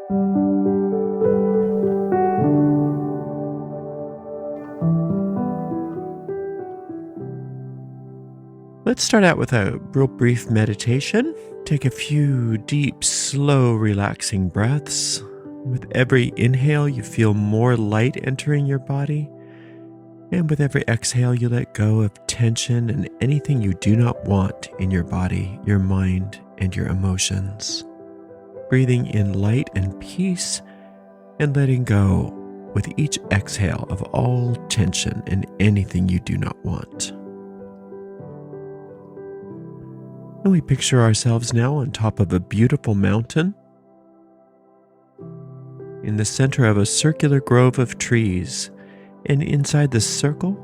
Let's start out with a real brief meditation. Take a few deep, slow, relaxing breaths. With every inhale, you feel more light entering your body. And with every exhale, you let go of tension and anything you do not want in your body, your mind, and your emotions. Breathing in light and peace and letting go with each exhale of all tension and anything you do not want. And we picture ourselves now on top of a beautiful mountain, in the center of a circular grove of trees, and inside the circle,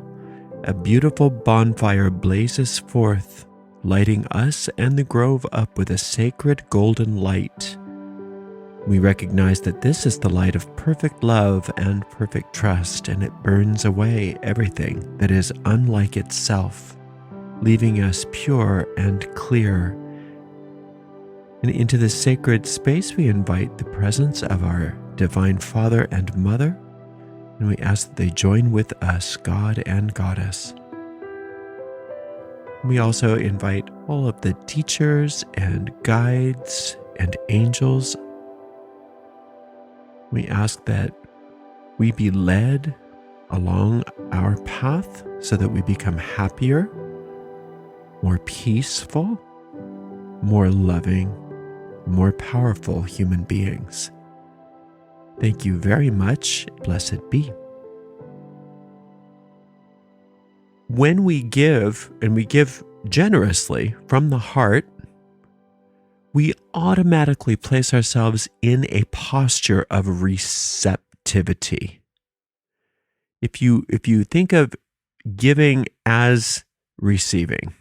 a beautiful bonfire blazes forth, lighting us and the grove up with a sacred golden light. We recognize that this is the light of perfect love and perfect trust, and it burns away everything that is unlike itself, leaving us pure and clear. And into this sacred space, we invite the presence of our Divine Father and Mother, and we ask that they join with us, God and Goddess. We also invite all of the teachers and guides and angels. We ask that we be led along our path so that we become happier, more peaceful, more loving, more powerful human beings. Thank you very much. Blessed be. When we give, and we give generously from the heart, we automatically place ourselves in a posture of receptivity. If you think of giving as receiving,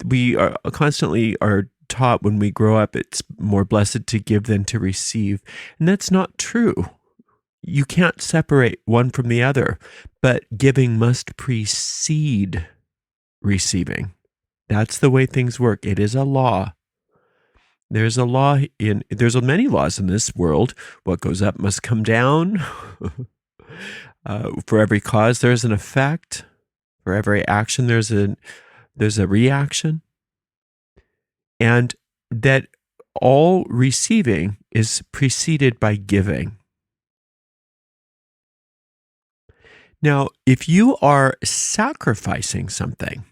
we are constantly taught when we grow up it's more blessed to give than to receive, and that's not true. You can't separate one from the other, but giving must precede receiving. That's the way things work. It is a law. There's many laws in this world. What goes up must come down. For every cause, there's an effect. For every action, there's a reaction. And that all receiving is preceded by giving. Now, if you are sacrificing something,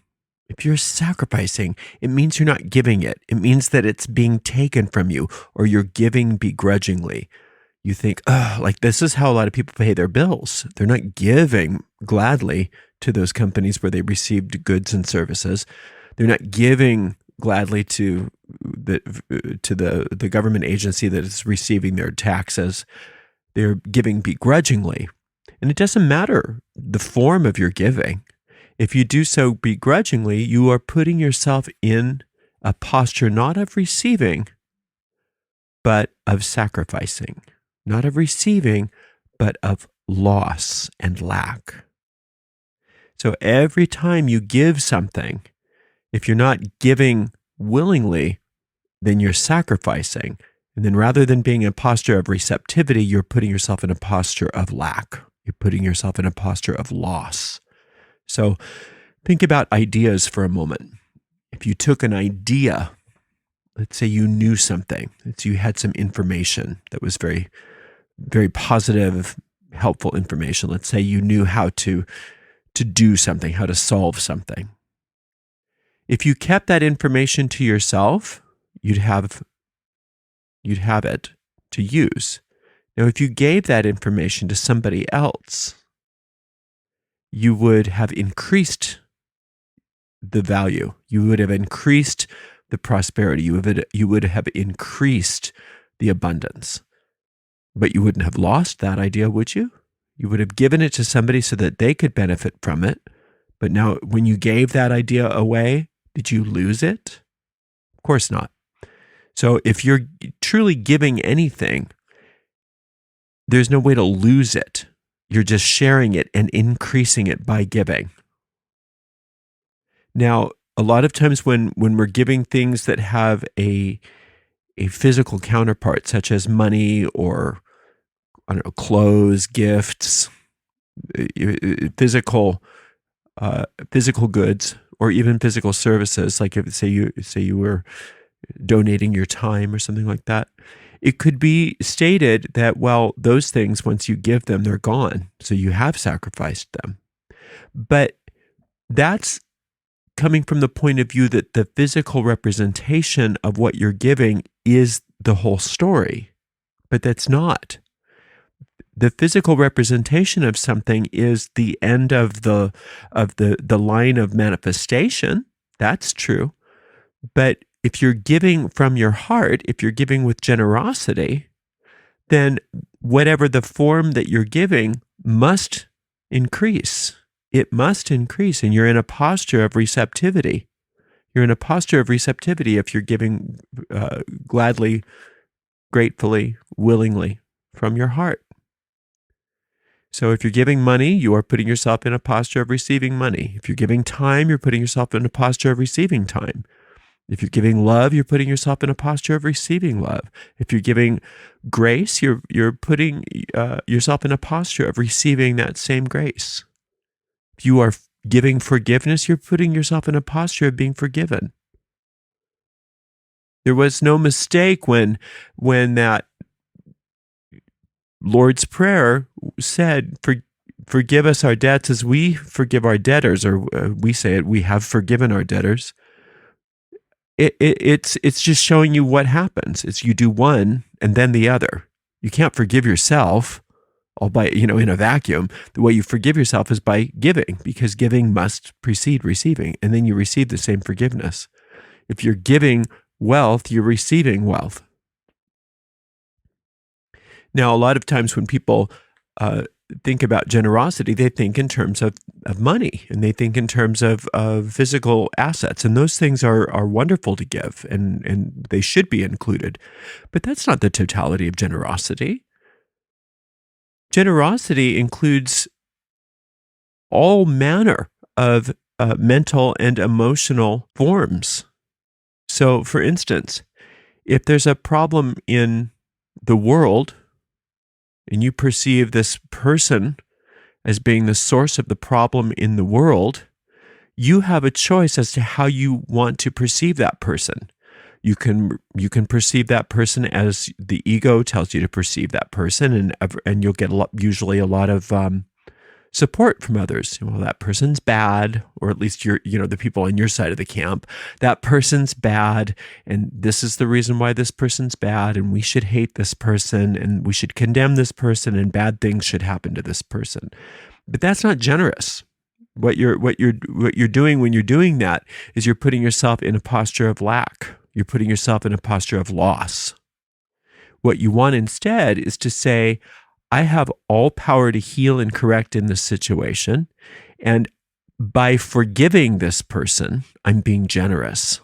if you're sacrificing, it means you're not giving it. It means that it's being taken from you, or you're giving begrudgingly. You think, like this is how a lot of people pay their bills. They're not giving gladly to those companies where they received goods and services. They're not giving gladly to the government agency that is receiving their taxes. They're giving begrudgingly. And it doesn't matter the form of your giving. If you do so begrudgingly, you are putting yourself in a posture not of receiving, but of sacrificing. Not of receiving, but of loss and lack. So every time you give something, if you're not giving willingly, then you're sacrificing. And then rather than being in a posture of receptivity, you're putting yourself in a posture of lack. You're putting yourself in a posture of loss. So think about ideas for a moment. If you took an idea, let's say you knew something, you had some information that was very, very positive, helpful information. Let's say you knew how to do something, how to solve something. If you kept that information to yourself, you'd have it to use. Now, if you gave that information to somebody else, you would have increased the value. You would have increased the prosperity. You would have increased the abundance. But you wouldn't have lost that idea, would you? You would have given it to somebody so that they could benefit from it. But now, when you gave that idea away, did you lose it? Of course not. So if you're truly giving anything, there's no way to lose it. You're just sharing it and increasing it by giving. Now, a lot of times when we're giving things that have a a physical counterpart, such as money or, I don't know, clothes, gifts, physical physical goods, or even physical services, like if say you were donating your time or something like that, it could be stated that, well, those things, once you give them, they're gone. So you have sacrificed them. But that's coming from the point of view that the physical representation of what you're giving is the whole story. But that's not. The physical representation of something is the end of the line of manifestation. That's true. But if you're giving from your heart, if you're giving with generosity, then whatever the form that you're giving must increase. It must increase, and you're in a posture of receptivity. You're in a posture of receptivity if you're giving gladly, gratefully, willingly from your heart. So if you're giving money, you are putting yourself in a posture of receiving money. If you're giving time, you're putting yourself in a posture of receiving time. If you're giving love, you're putting yourself in a posture of receiving love. If you're giving grace, you're putting yourself in a posture of receiving that same grace. If you are giving forgiveness, you're putting yourself in a posture of being forgiven. There was no mistake when that Lord's Prayer said, forgive us our debts as we forgive our debtors, or we say it, we have forgiven our debtors. It's just showing you what happens. It's you do one and then the other. You can't forgive yourself all by, in a vacuum. The way you forgive yourself is by giving, because giving must precede receiving, and then you receive the same forgiveness. If you're giving wealth, you're receiving wealth. Now, a lot of times when people think about generosity, they think in terms of money, and they think in terms of physical assets, and those things are wonderful to give, and they should be included. But that's not the totality of generosity. Generosity includes all manner of mental and emotional forms. So, for instance, if there's a problem in the world, and you perceive this person as being the source of the problem in the world, you have a choice as to how you want to perceive that person. You can perceive that person as the ego tells you to perceive that person, and you'll get usually a lot of support from others. Well, that person's bad, or at least the people on your side of the camp. That person's bad, and this is the reason why this person's bad, and we should hate this person, and we should condemn this person, and bad things should happen to this person. But that's not generous. What you're doing when you're doing that is you're putting yourself in a posture of lack. You're putting yourself in a posture of loss. What you want instead is to say, I have all power to heal and correct in this situation, and by forgiving this person, I'm being generous.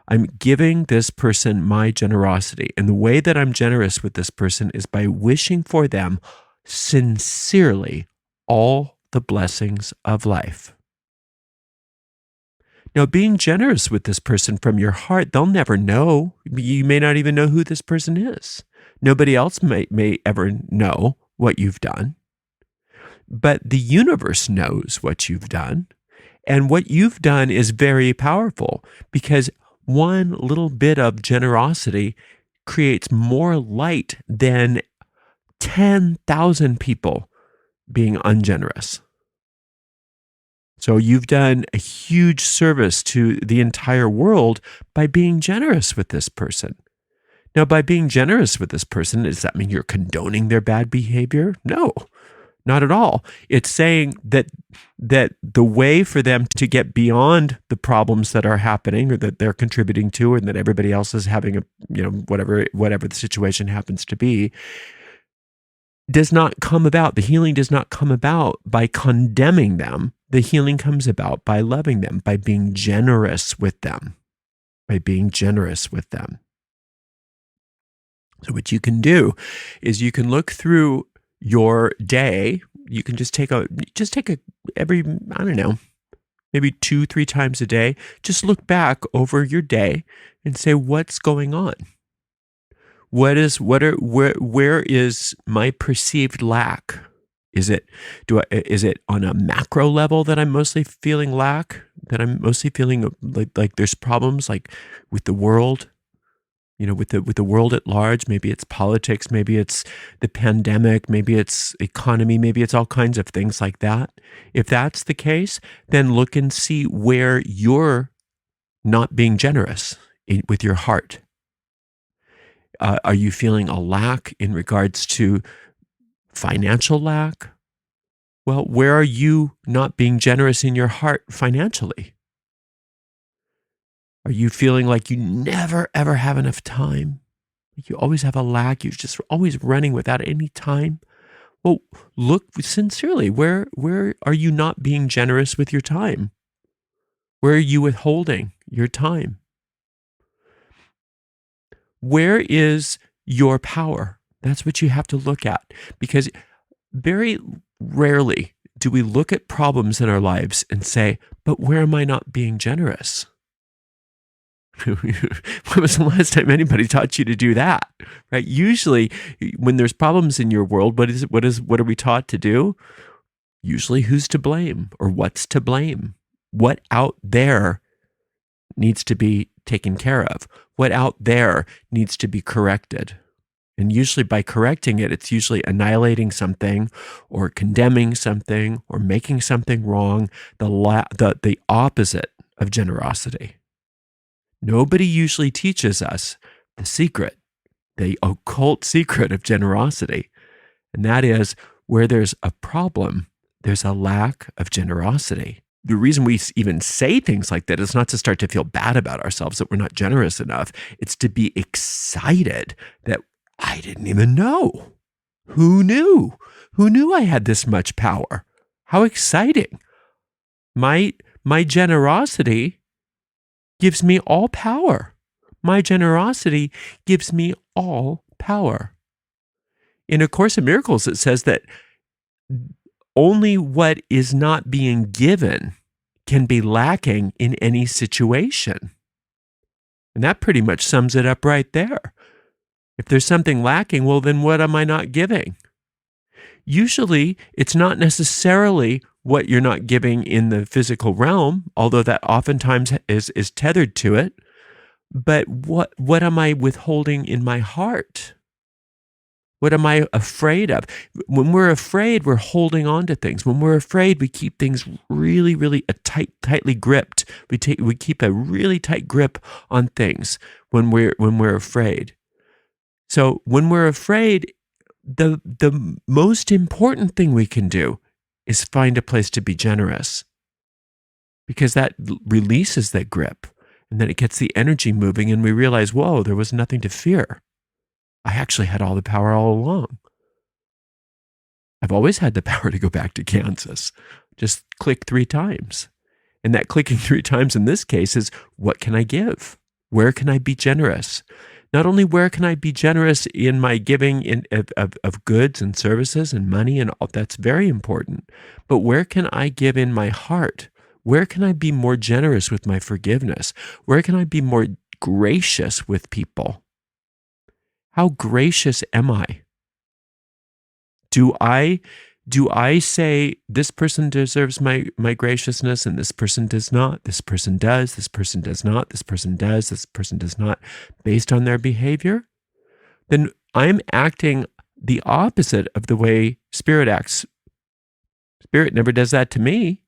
I'm giving this person my generosity, and the way that I'm generous with this person is by wishing for them sincerely all the blessings of life. Now, being generous with this person from your heart, they'll never know. You may not even know who this person is. Nobody else may ever know what you've done. But the universe knows what you've done. And what you've done is very powerful, because one little bit of generosity creates more light than 10,000 people being ungenerous. So you've done a huge service to the entire world by being generous with this person. Now, by being generous with this person, does that mean you're condoning their bad behavior? No, not at all. It's saying that the way for them to get beyond the problems that are happening, or that they're contributing to, and that everybody else is having whatever the situation happens to be, does not come about. The healing does not come about by condemning them. The healing comes about by loving them, by being generous with them, So what you can do is you can look through your day. You can just take every, I don't know, maybe 2-3 times a day. Just look back over your day and say, what's going on? Where is my perceived lack? Is it on a macro level that I'm mostly feeling lack? That I'm mostly feeling like there's problems like with the world, with the world at large? Maybe it's politics, maybe it's the pandemic, maybe it's economy, maybe it's all kinds of things like that. If that's the case, then look and see where you're not being generous with your heart. Are you feeling a lack in regards to financial lack? Well, where are you not being generous in your heart financially? Are you feeling like you never, ever have enough time? Like you always have a lack, you're just always running without any time? Well, look sincerely, where are you not being generous with your time? Where are you withholding your time? Where is your power? That's what you have to look at, because very rarely do we look at problems in our lives and say, but where am I not being generous? When was the last time anybody taught you to do that? Right? Usually when there's problems in your world, what are we taught to do? Usually who's to blame or what's to blame? What out there needs to be taken care of? What out there needs to be corrected? And usually by correcting it, it's usually annihilating something or condemning something or making something wrong, the opposite of generosity. Nobody usually teaches us the secret, the occult secret of generosity. And that is, where there's a problem, there's a lack of generosity. The reason we even say things like that is not to start to feel bad about ourselves that we're not generous enough. It's to be excited that I didn't even know. Who knew? Who knew I had this much power? How exciting. My generosity gives me all power. My generosity gives me all power. In A Course in Miracles, it says that only what is not being given can be lacking in any situation. And that pretty much sums it up right there. If there's something lacking, well, then what am I not giving? Usually, it's not necessarily what you're not giving in the physical realm, although that oftentimes is tethered to it. But what am I withholding in my heart? What am I afraid of? When we're afraid, we're holding on to things. When we're afraid, we keep things really, really tightly gripped. We keep a really tight grip on things when we're afraid. So when we're afraid, the most important thing we can do is find a place to be generous, because that releases that grip, and then it gets the energy moving, and we realize, whoa, there was nothing to fear. I actually had all the power all along. I've always had the power to go back to Kansas. Just click 3 times. And that clicking 3 times in this case is, what can I give? Where can I be generous? Not only where can I be generous in my giving of goods and services and money, and all that's very important, but where can I give in my heart? Where can I be more generous with my forgiveness? Where can I be more gracious with people? How gracious am I? Do I say this person deserves my graciousness and this person does not? This person does, this person does not, this person does, this person does not, based on their behavior? Then I'm acting the opposite of the way Spirit acts. Spirit never does that to me,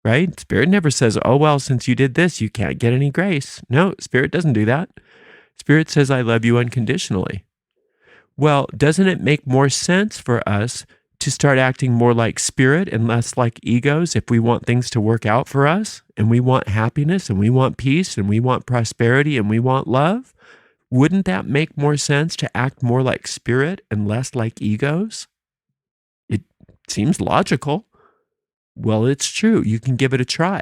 right? Spirit never says, oh, well, since you did this, you can't get any grace. No, Spirit doesn't do that. Spirit says, I love you unconditionally. Well, doesn't it make more sense for us to start acting more like Spirit and less like egos if we want things to work out for us, and we want happiness, and we want peace, and we want prosperity, and we want love? Wouldn't that make more sense to act more like Spirit and less like egos? It seems logical. Well, it's true. You can give it a try.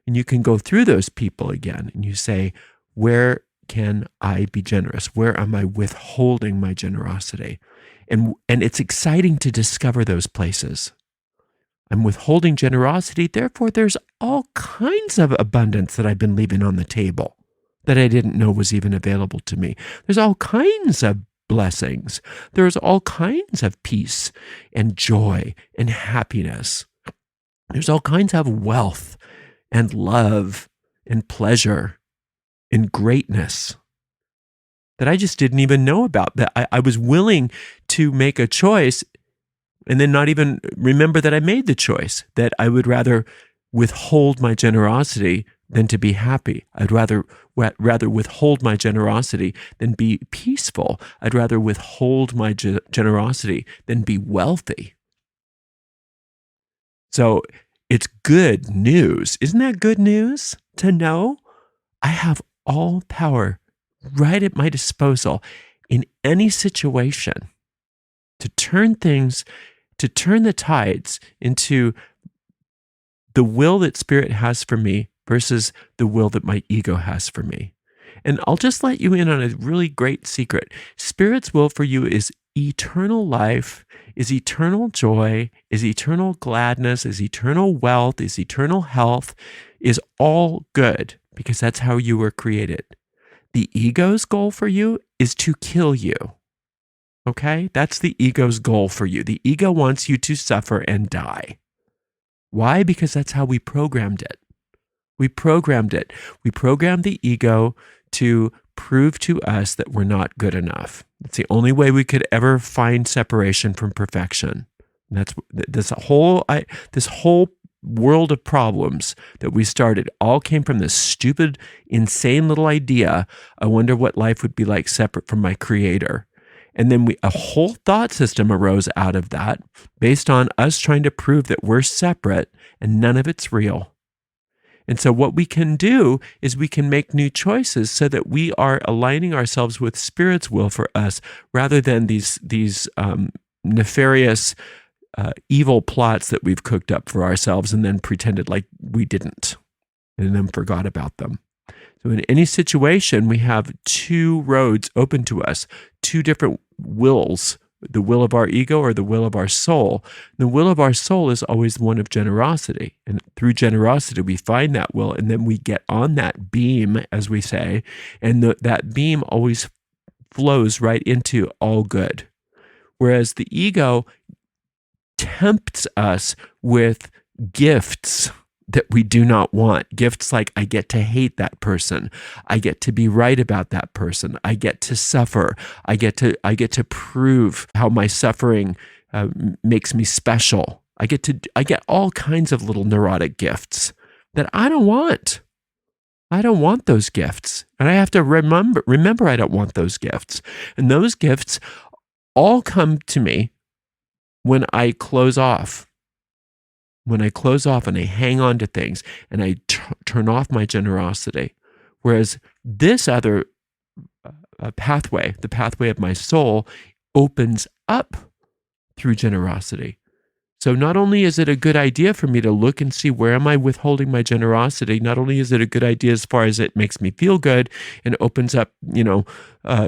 And you can go through those people again, and you say, where can I be generous? Where am I withholding my generosity? And it's exciting to discover those places. I'm withholding generosity, therefore there's all kinds of abundance that I've been leaving on the table. that I didn't know was even available to me. There's all kinds of blessings. There's all kinds of peace and joy and happiness. There's all kinds of wealth and love and pleasure and greatness that I just didn't even know about, that I was willing to make a choice and then not even remember that I made the choice, that I would rather withhold my generosity than to be happy. I'd rather withhold my generosity than be peaceful. I'd rather withhold my generosity than be wealthy. So it's good news. Isn't that good news to know I have all power right at my disposal in any situation to turn the tides into the will that Spirit has for me versus the will that my ego has for me. And I'll just let you in on a really great secret. Spirit's will for you is eternal life, is eternal joy, is eternal gladness, is eternal wealth, is eternal health, is all good because that's how you were created. The ego's goal for you is to kill you. Okay? That's the ego's goal for you. The ego wants you to suffer and die. Why? Because that's how we programmed it. We programmed it. We programmed the ego to prove to us that we're not good enough. It's the only way we could ever find separation from perfection. And that's this whole world of problems that we started all came from this stupid, insane little idea. I wonder what life would be like separate from my creator. And then a whole thought system arose out of that based on us trying to prove that we're separate and none of it's real. And so what we can do is we can make new choices so that we are aligning ourselves with Spirit's will for us rather than these nefarious evil plots that we've cooked up for ourselves and then pretended like we didn't and then forgot about them. So in any situation, we have two roads open to us, two different wills, the will of our ego or the will of our soul. The will of our soul is always one of generosity. And through generosity, we find that will, and then we get on that beam, as we say, and that beam always flows right into all good. Whereas the ego tempts us with gifts that we do not want. Gifts like, I get to hate that person. I get to be right about that person. I get to suffer. I get to prove how my suffering makes me special. I get all kinds of little neurotic gifts that I don't want. I don't want those gifts. And I have to remember I don't want those gifts. And those gifts all come to me when I close off. When I close off and I hang on to things and I turn off my generosity. Whereas this other pathway, the pathway of my soul, opens up through generosity. So not only is it a good idea for me to look and see where am I withholding my generosity, not only is it a good idea as far as it makes me feel good and opens up,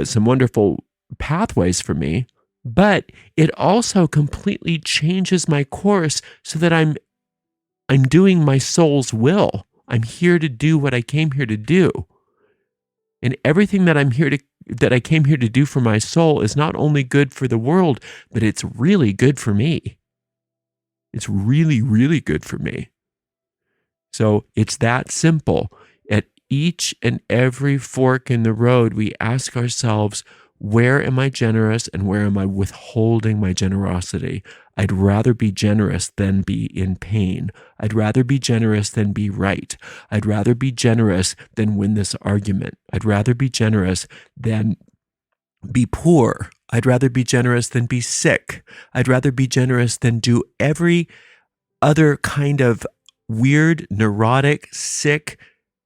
some wonderful pathways for me, but it also completely changes my course so that I'm doing my soul's will. I'm here to do what I came here to do. And everything that I came here to do for my soul is not only good for the world, but it's really good for me. It's really, really good for me. So it's that simple. At each and every fork in the road, we ask ourselves, where am I generous and where am I withholding my generosity? I'd rather be generous than be in pain. I'd rather be generous than be right. I'd rather be generous than win this argument. I'd rather be generous than be poor. I'd rather be generous than be sick. I'd rather be generous than do every other kind of weird, neurotic, sick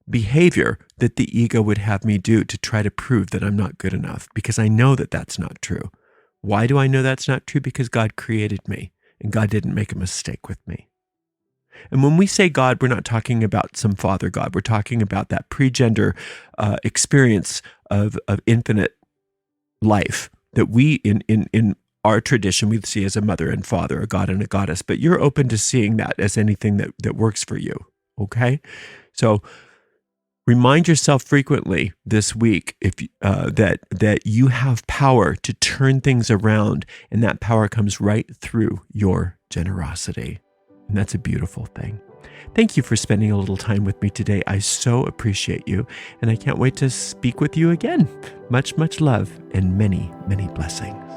behavior that the ego would have me do to try to prove that I'm not good enough, because I know that that's not true. Why do I know that's not true? Because God created me and God didn't make a mistake with me. And when we say God, we're not talking about some father God. We're talking about that pre-gender experience of infinite life that we, in our tradition, we see as a mother and father, a god and a goddess. But you're open to seeing that as anything that works for you, okay? So Remind yourself frequently this week that you have power to turn things around, and that power comes right through your generosity. And that's a beautiful thing. Thank you for spending a little time with me today. I so appreciate you, and I can't wait to speak with you again. Much, much love and many, many blessings.